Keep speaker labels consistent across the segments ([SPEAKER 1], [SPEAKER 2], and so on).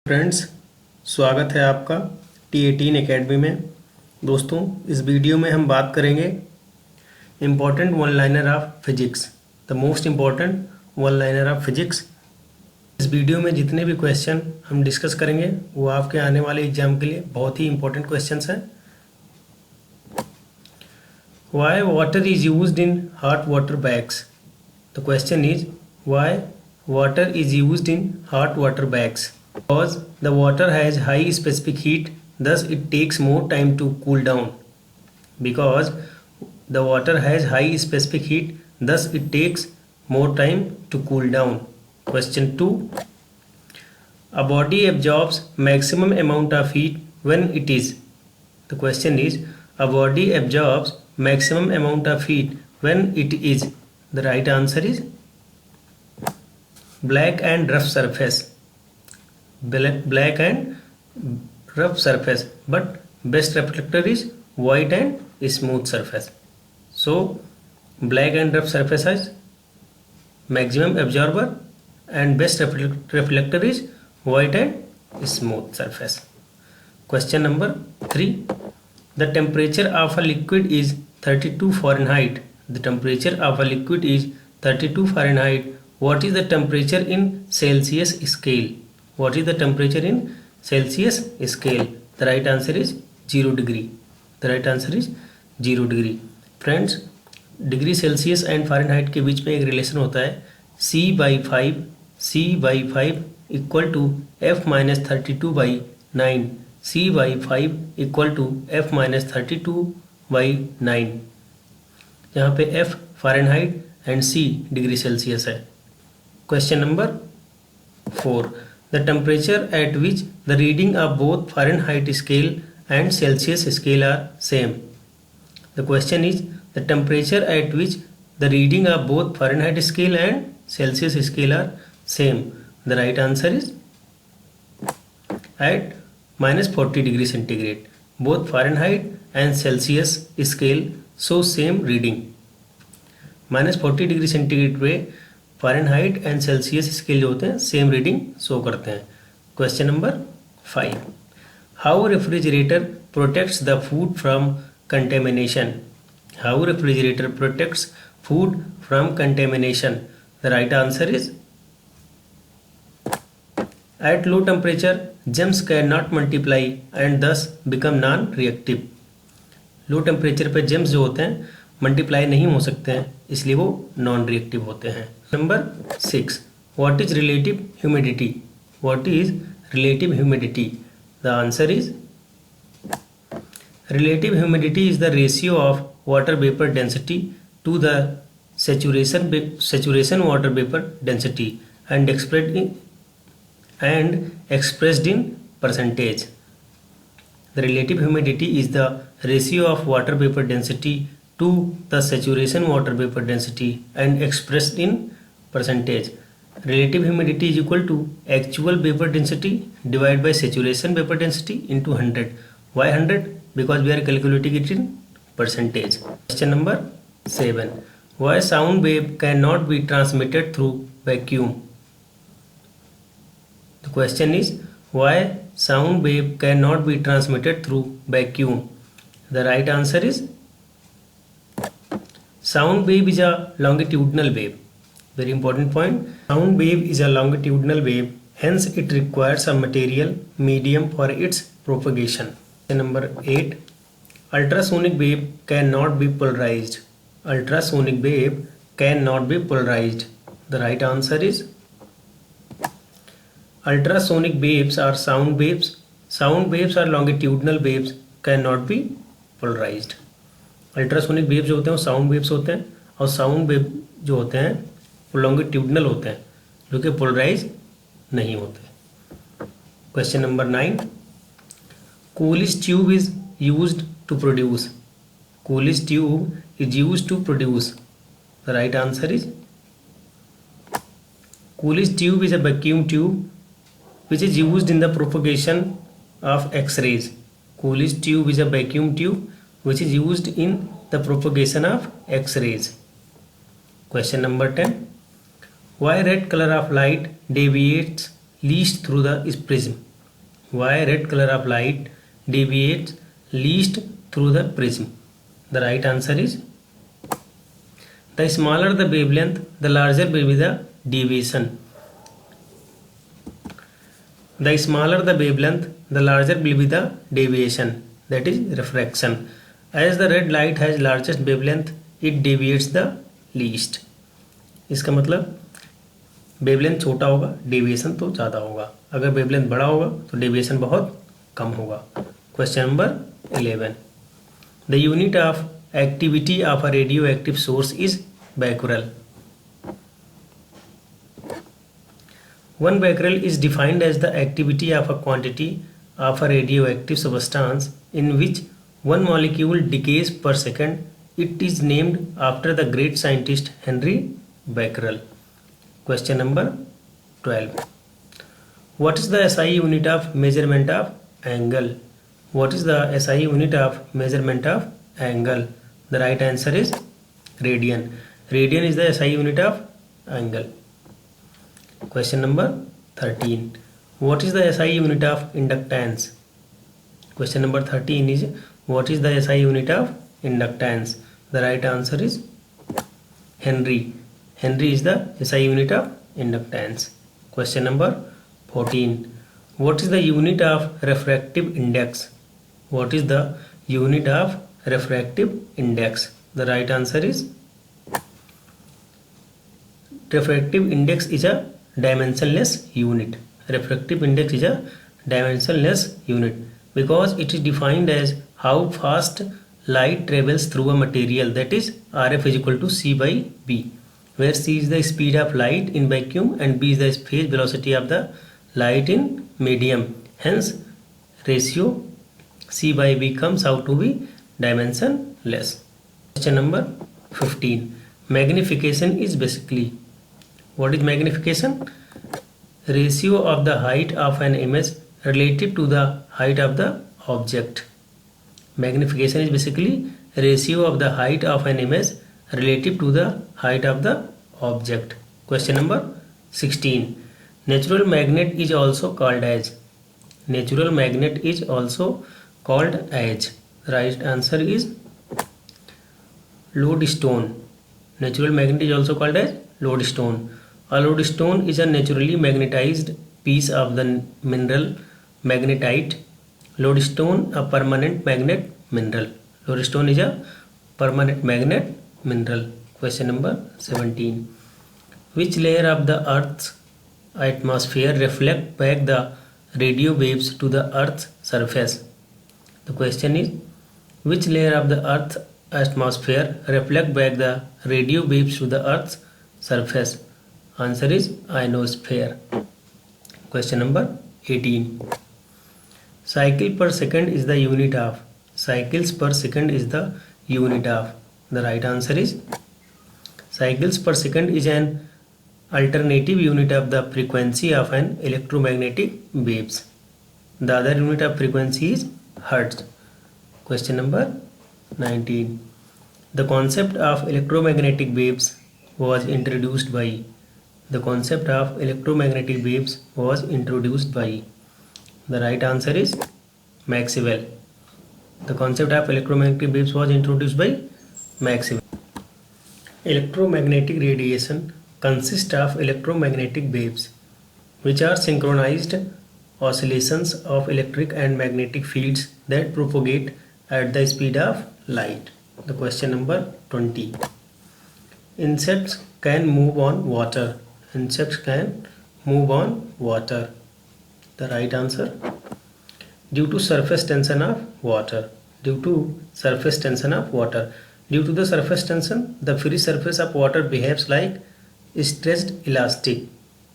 [SPEAKER 1] Friends, स्वागत है आपका T18 एकेडमी में। दोस्तों, इस वीडियो में हम बात करेंगे important one liner of physics, the most important one liner of physics. इस वीडियो में जितने भी क्वेश्चन हम डिस्कस करेंगे वो आपके आने वाले एग्जाम के लिए बहुत ही इम्पोर्टेंट क्वेश्चंस हैं। Why water is used in hot water bags? The question is why water is used in hot water bags? Because the water has high specific heat, thus it takes more time to cool down. Because the water has high specific heat, thus it takes more time to cool down. Question 2. A body absorbs maximum amount of heat when it is. The question is, a body absorbs maximum amount of heat when it is. The right answer is black and rough surface. Black and rough surface, but best reflector is white and smooth surface. So black and rough surface has maximum absorber and best reflector is white and smooth surface. Question number 3. The temperature of a liquid is 32 Fahrenheit. The temperature of a liquid is 32 Fahrenheit. What is the temperature in Celsius scale? What is the temperature in Celsius scale? The right answer is 0 degree. The right answer is 0 degree. Friends, degree Celsius and Fahrenheit के बीच में एक relation होता है C/5 equal to F-32/9. C/5 equal to F-32/9, यहाँ पे F Fahrenheit and C degree Celsius है। Question number 4. The temperature at which the reading of both Fahrenheit scale and Celsius scale are same. The question is, the temperature at which the reading of both Fahrenheit scale and Celsius scale are same. The right answer is at -40 degree centigrade. Both Fahrenheit and Celsius scale show same reading. -40 degree centigrade पे Fahrenheit and Celsius scale जो होते हैं same reading show करते हैं। Question number 5. How refrigerator protects the food from contamination? How refrigerator protects food from contamination? The right answer is at low temperature germs can not multiply and thus become non reactive. Low temperature पे germs जो होते हैं multiply नहीं हो सकते हैं, इसलिए वो नॉन रिएक्टिव होते हैं। Number 6. What is relative humidity? What is relative humidity? The answer is relative humidity is the ratio of water vapour density to the saturation water vapor density and expressed in percentage. The relative humidity is the ratio of water vapor density to the saturation water vapor density and expressed in percentage. Relative humidity is equal to actual vapor density divided by saturation vapor density into 100. Why 100? Because we are calculating it in percentage. Question number 7. Why sound wave cannot be transmitted through vacuum? The question is, why sound wave cannot be transmitted through vacuum? The right answer is sound wave is a longitudinal wave. Very important point. Sound wave is a longitudinal wave, hence it requires a material medium for its propagation. Number 8. Ultrasonic wave cannot be polarized. Ultrasonic wave cannot be polarized. The right answer is ultrasonic waves are sound waves. Sound waves are longitudinal waves, cannot be polarized. Ultrasonic wave जो होते हैं वो sound waves होते हैं, और sound wave जो होते हैं वो लॉन्गिट्यूडनल होते हैं, जो कि पोलराइज नहीं होते। Question number 9. Coolidge tube is used to produce. Coolidge tube is used to produce. The right answer is Coolidge tube is a vacuum tube which is used in the propagation of X-rays. Coolidge tube is a vacuum tube which is used in the propagation of X-rays. Question number 10. Why red color of light deviates least through the prism? Why red color of light deviates least through the prism? The right answer is the smaller the wavelength, the larger will be the deviation. The smaller the wavelength, the larger will be the deviation, that is refraction. As the red light has largest wavelength, it deviates the least. इसका मतलब wavelength छोटा होगा, deviation तो ज़्यादा होगा. अगर wavelength बड़ा होगा तो डेविएशन बहुत कम होगा. Question number 11. The unit of activity of a radio active source is becquerel. 1 becquerel is defined as the activity of a quantity of a radioactive substance in which one molecule decays per second. It is named after the great scientist Henry Becquerel. Question number 12. What is the SI unit of measurement of angle? What is the SI unit of measurement of angle? The right answer is radian. Radian is the SI unit of angle. Question number 13. What is the SI unit of inductance? Question number 13 is what is the SI unit of inductance? The right answer is Henry. Henry is the SI unit of inductance. Question number 14. What is the unit of refractive index? What is the unit of refractive index? The right answer is refractive index is a dimensionless unit. Refractive index is a dimensionless unit because it is defined as how fast light travels through a material, that is RF is equal to C by B, where C is the speed of light in vacuum and B is the phase velocity of the light in medium. Hence ratio C by B comes out to be dimensionless. Question number 15. Magnification is basically, what is magnification? Ratio of the height of an image relative to the height of the object. Magnification is basically ratio of the height of an image relative to the height of the object. Question number 16. Natural magnet is also called as. Natural magnet is also called as. Right answer is lodestone. Natural magnet is also called as lodestone. A lodestone is a naturally magnetized piece of the mineral magnetite. Lodestone a permanent magnet mineral. Lodestone is a permanent magnet mineral. Question number 17. Which layer of the Earth's atmosphere reflect back the radio waves to the Earth's surface? The question is which layer of the Earth's atmosphere reflect back the radio waves to the Earth's surface? Answer is ionosphere. Question number 18. Cycle per second is the unit of. Cycles per second is the unit of. The right answer is cycles per second is an alternative unit of the frequency of an electromagnetic waves. The other unit of frequency is hertz. Question number 19. The concept of electromagnetic waves was introduced by. The concept of electromagnetic waves was introduced by. The right answer is Maxwell. The concept of electromagnetic waves was introduced by Maxwell. Electromagnetic radiation consists of electromagnetic waves which are synchronized oscillations of electric and magnetic fields that propagate at the speed of light. The question number 20. Insects can move on water. Insects can move on water. The right answer, due to surface tension of water. Due to surface tension of water. Due to the surface tension, the free surface of water behaves like stretched elastic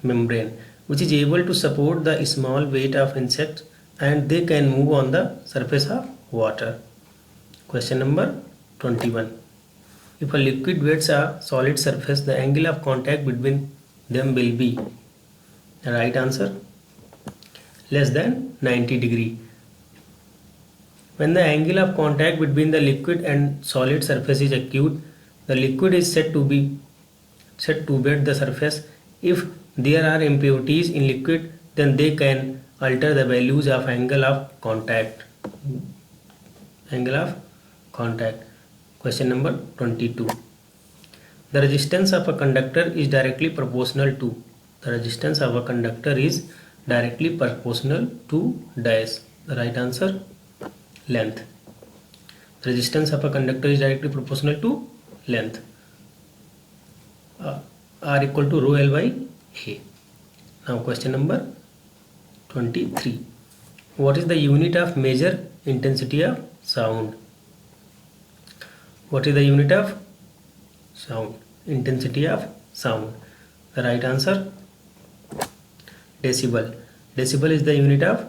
[SPEAKER 1] membrane which is able to support the small weight of insects and they can move on the surface of water. Question number 21. If a liquid wets a solid surface, the angle of contact between them will be. The right answer, less than 90 degree. When the angle of contact between the liquid and solid surface is acute, the liquid is said to wet the surface. If there are impurities in liquid, then they can alter the values of angle of contact. Question number 22. The resistance of a conductor is directly proportional to. The resistance of a conductor is directly proportional to dash. The right answer, length. The resistance of a conductor is directly proportional to length. R equal to rho L by A. Now question number 23. What is the unit of measure intensity of sound? What is the unit of sound? Intensity of sound. The right answer, decibel. Decibel is the unit of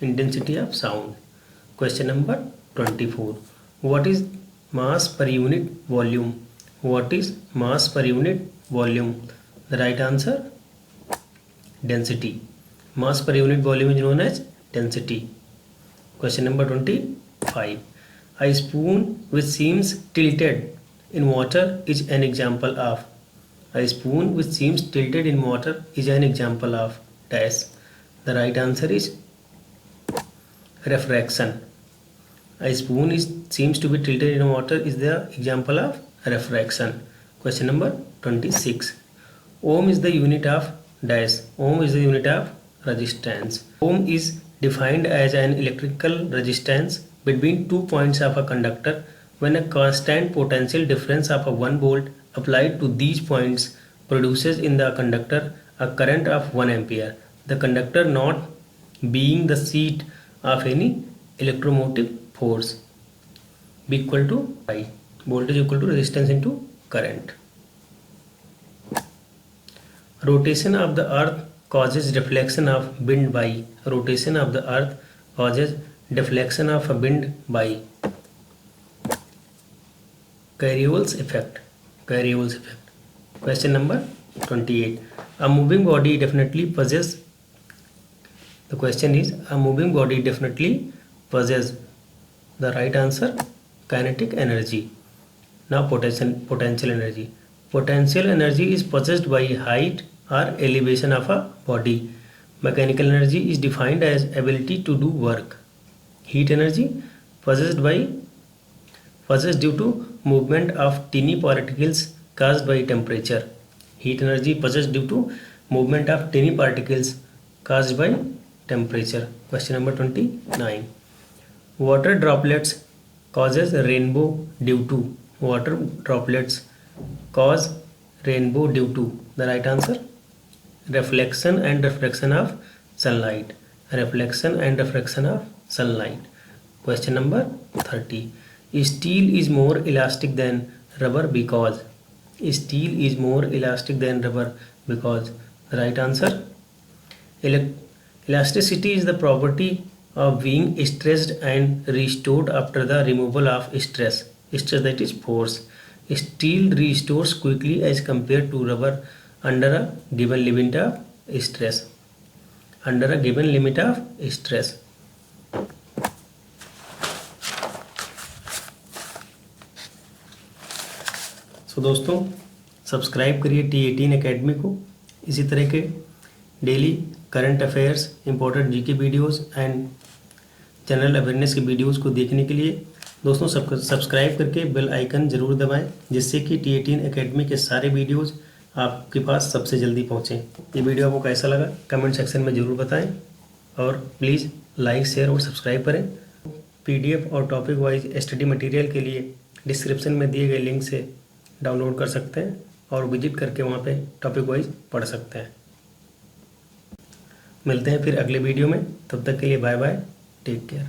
[SPEAKER 1] intensity of sound. Question number 24. What is mass per unit volume? What is mass per unit volume? The right answer, density. Mass per unit volume is known as density. Question number 25. A spoon which seems tilted in water is an example of. A spoon which seems tilted in water is an example of dash. The right answer is refraction. A spoon seems to be tilted in water is the example of refraction. Question number 26. Ohm is the unit of dash. Ohm is the unit of resistance. Ohm is defined as an electrical resistance between 2 points of a conductor when a constant potential difference of 1 volt applied to these points produces in the conductor a current of 1 ampere. The conductor not being the seat of any electromotive force. B equal to I. Voltage equal to resistance into current. Rotation of the earth causes deflection of wind by. Rotation of the earth causes deflection of a wind by. Carioles effect. Carioles effect. Question number 28. A moving body definitely possesses. The question is, a moving body definitely possesses. The right answer, kinetic energy. Now potential energy. Potential energy is possessed by height or elevation of a body. Mechanical energy is defined as ability to do work. Heat energy possessed due to movement of tiny particles caused by temperature. Heat energy possessed due to movement of tiny particles caused by temperature. Question number 29. Water droplets causes rainbow due to. Water droplets cause rainbow due to. The right answer, reflection and refraction of sunlight. Reflection and refraction of sunlight. Question number 30. Steel is more elastic than rubber because. Steel is more elastic than rubber because. The right answer, elasticity is the property of being stressed and restored after the removal of stress. Stress, that is force. Steel restores quickly as compared to rubber under a given limit of stress. Under a given limit of stress. तो दोस्तों subscribe करिए T18 academy को। इसी तरह के daily current affairs, important GK videos and general awareness के videos को देखने के लिए दोस्तों सब्सक्राइब करके बेल आइकन ज़रूर दबाएं, जिससे कि T18 एकेडमी के सारे वीडियोस आपके पास सबसे जल्दी पहुंचें। ये वीडियो आपको कैसा लगा कमेंट सेक्शन में ज़रूर बताएं और प्लीज़ लाइक, शेयर और सब्सक्राइब करें। PDF और टॉपिक वाइज स्टडी मटेरियल के लिए डिस्क्रिप्शन में दिए गए लिंक से डाउनलोड कर सकते हैं और विजिट करके वहाँ पे टॉपिक वाइज पढ़ सकते हैं। मिलते हैं फिर अगले वीडियो में, तब तक के लिए बाय बाय, टेक केयर।